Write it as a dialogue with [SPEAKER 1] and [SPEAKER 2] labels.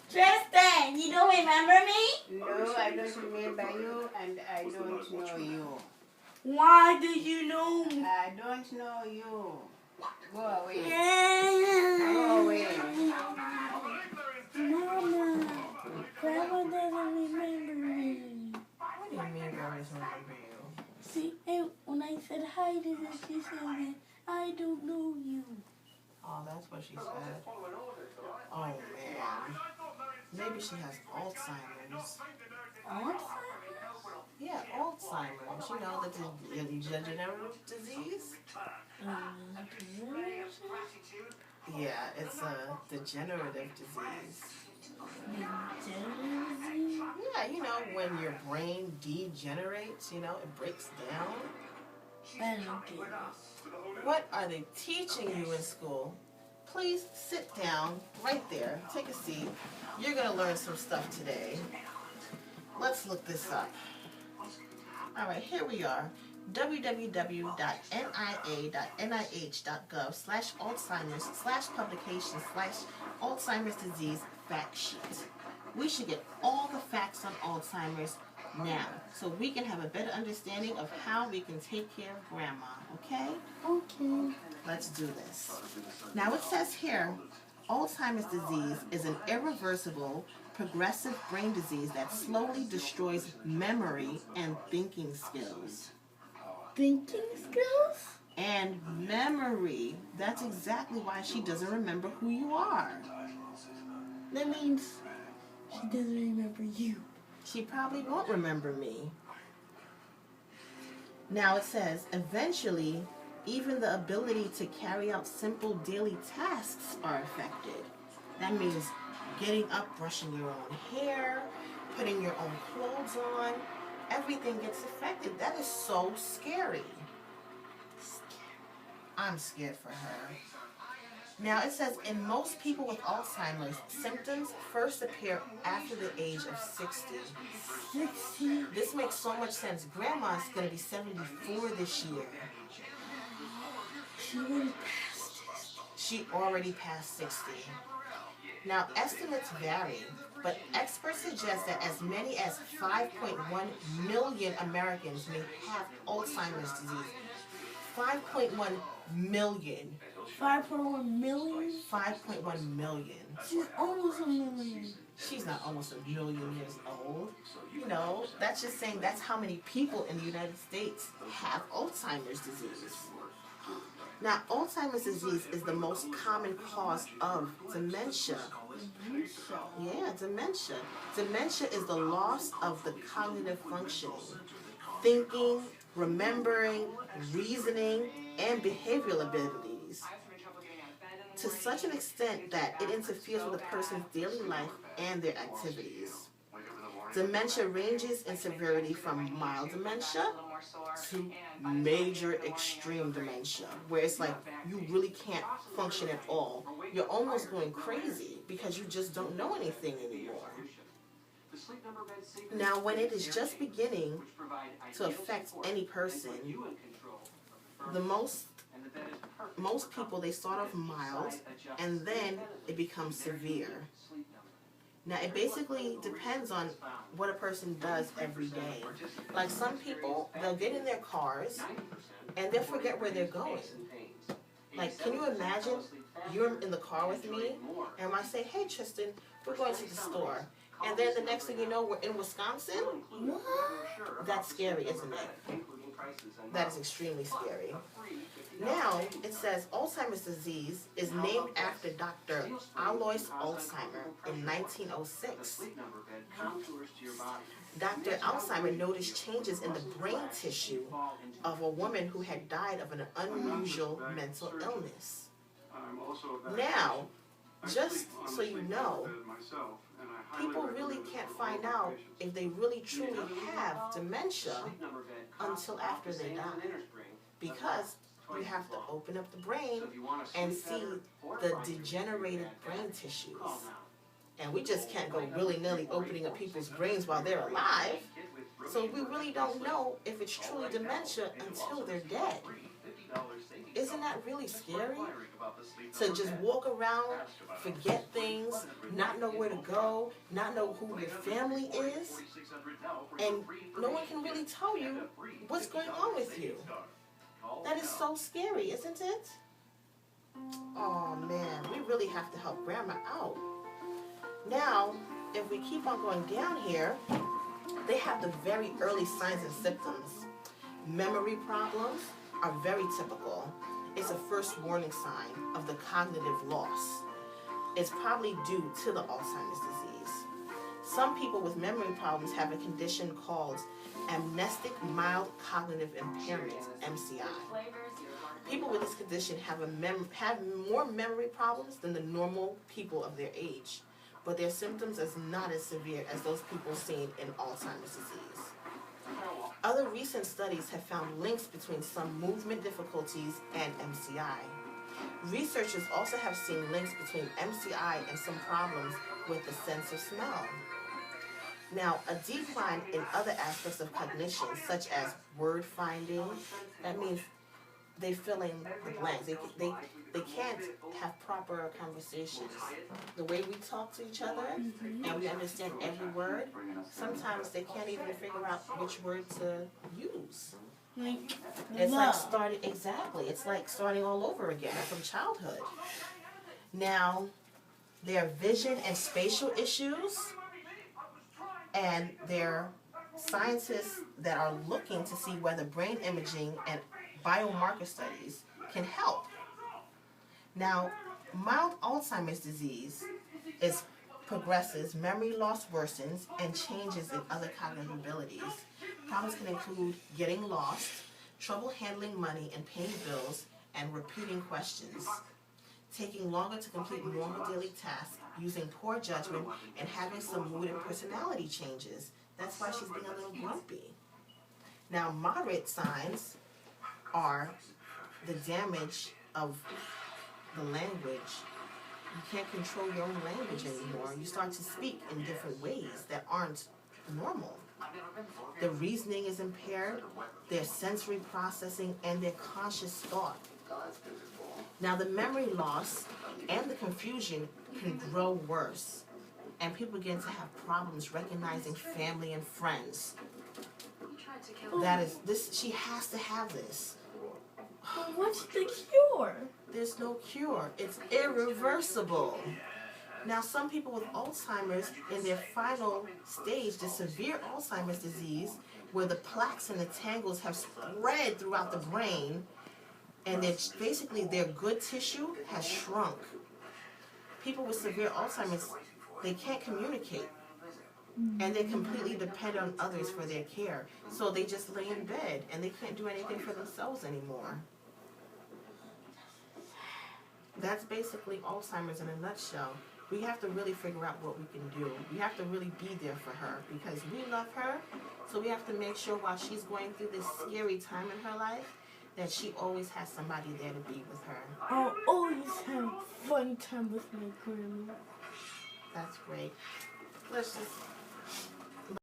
[SPEAKER 1] Tristan, you don't remember me?
[SPEAKER 2] No, I don't remember you and I don't know you.
[SPEAKER 1] Why do you know me?
[SPEAKER 2] I don't know you. Go away.
[SPEAKER 1] Go
[SPEAKER 2] away.
[SPEAKER 1] Mama, Grandma doesn't remember me.
[SPEAKER 2] What do you mean Grandma doesn't remember you?
[SPEAKER 1] See, and when I said hi to her, she said that I don't know you.
[SPEAKER 2] Oh, that's what she said. Oh, man. Maybe she has Alzheimer's.
[SPEAKER 1] Alzheimer's?
[SPEAKER 2] Yeah, Alzheimer's. You know, the degenerative disease? Yeah, it's a degenerative disease. Yeah, you know, when your brain degenerates, you know, it breaks down.
[SPEAKER 1] I don't get it.
[SPEAKER 2] What are they teaching you in school? Please sit down right there. Take a seat. You're going to learn some stuff today. Let's look this up. All right, here we are. www.nia.nih.gov/Alzheimer's/publications/Alzheimer's disease fact sheet. We should get all the facts on Alzheimer's now, so we can have a better understanding of how we can take care of Grandma, okay?
[SPEAKER 1] Okay.
[SPEAKER 2] Let's do this. Now it says here, Alzheimer's disease is an irreversible, progressive brain disease that slowly destroys memory and thinking skills.
[SPEAKER 1] Thinking skills?
[SPEAKER 2] And memory. That's exactly why she doesn't remember who you are.
[SPEAKER 1] That means she doesn't remember you.
[SPEAKER 2] She probably won't remember me. Now it says, eventually, even the ability to carry out simple daily tasks are affected. That means getting up, brushing your own hair, putting your own clothes on. Everything gets affected. That is so scary. I'm scared for her. Now it says, in most people with Alzheimer's, symptoms first appear after the age of 60.
[SPEAKER 1] 60?
[SPEAKER 2] This makes so much sense. Grandma's going to be 74 this year.
[SPEAKER 1] She already passed 60.
[SPEAKER 2] She already passed 60. Now, estimates vary, but experts suggest that as many as 5.1 million Americans may have Alzheimer's disease. 5.1 million.
[SPEAKER 1] 5.1 million?
[SPEAKER 2] 5.1 million.
[SPEAKER 1] She's almost a million.
[SPEAKER 2] She's not almost a million years old. You know, that's just saying that's how many people in the United States have Alzheimer's disease. Now, Alzheimer's disease is the most common cause of dementia. Yeah, dementia. Dementia is the loss of the cognitive functioning, thinking, remembering, reasoning, and behavioral abilities, to such an extent that it interferes with a person's daily life and their activities. Dementia ranges in severity from mild dementia to major extreme dementia, where it's like you really can't function at all. You're almost going crazy because you just don't know anything anymore. Now, when it is just beginning to affect any person, the most people, they start off mild and then it becomes severe. Now, it basically depends on what a person does every day. Like some people, they'll get in their cars and they'll forget where they're going. Like, can you imagine you're in the car with me and I say, hey, Tristan, we're going to the store. And then the next thing you know, we're in Wisconsin? That's scary, isn't it? That is extremely scary. Now, it says Alzheimer's disease is named after Dr. Alois Alzheimer in 1906. Dr. Alzheimer noticed changes in the brain tissue of a woman who had died of an unusual mental illness. Now, just so you know, people really can't find out if they really truly have dementia until after they die, because you have to open up the brain and see the degenerated brain tissues. And we just can't go willy-nilly opening up people's brains while they're alive. So we really don't know if it's truly dementia until they're dead. isn't that really scary? To just walk around, forget things, not know where to go, not know who your family is, and no one can really tell you what's going on with you. That is so scary, isn't it? Oh man, we really have to help Grandma out. Now, if we keep on going down here, they have the very early signs and symptoms. Memory problems are very typical. It's a first warning sign of the cognitive loss. It's probably due to the Alzheimer's disease. Some people with memory problems have a condition called amnestic mild cognitive impairment, MCI. People with this condition have more memory problems than the normal people of their age, but their symptoms is not as severe as those people seen in Alzheimer's disease. Other recent studies have found links between some movement difficulties and MCI. Researchers also have seen links between MCI and some problems with the sense of smell. Now, a decline in other aspects of cognition, such as word finding, that means they fill in the blanks. They can't have proper conversations. The way we talk to each other and we understand every word, sometimes they can't even figure out which word to use. It's like starting all over again from childhood. Now, there are vision and spatial issues, and there are scientists that are looking to see whether brain imaging and biomarker studies can help. Now, mild Alzheimer's disease progresses, memory loss worsens, and changes in other cognitive abilities. Problems can include getting lost, trouble handling money and paying bills, and repeating questions, taking longer to complete normal daily tasks, using poor judgment, and having some mood and personality changes. That's why she's being a little grumpy. Now, moderate signs are the damage of the language. You can't control your own language anymore. You start to speak in different ways that aren't normal. The reasoning is impaired, their sensory processing, and their conscious thought. Now, the memory loss and the confusion can grow worse, and people begin to have problems recognizing family and friends. She has to have this.
[SPEAKER 1] But what's the cure?
[SPEAKER 2] There's no cure. It's irreversible. Now, some people with Alzheimer's in their final stage, the severe Alzheimer's disease, where the plaques and the tangles have spread throughout the brain, and basically their good tissue has shrunk. People with severe Alzheimer's, they can't communicate, and they're completely dependent on others for their care. So they just lay in bed, and they can't do anything for themselves anymore. That's basically Alzheimer's in a nutshell. We have to really figure out what we can do. We have to really be there for her because we love her. So we have to make sure while she's going through this scary time in her life that she always has somebody there to be with her.
[SPEAKER 1] I'll always have fun time with my grandma.
[SPEAKER 2] That's great. Let's just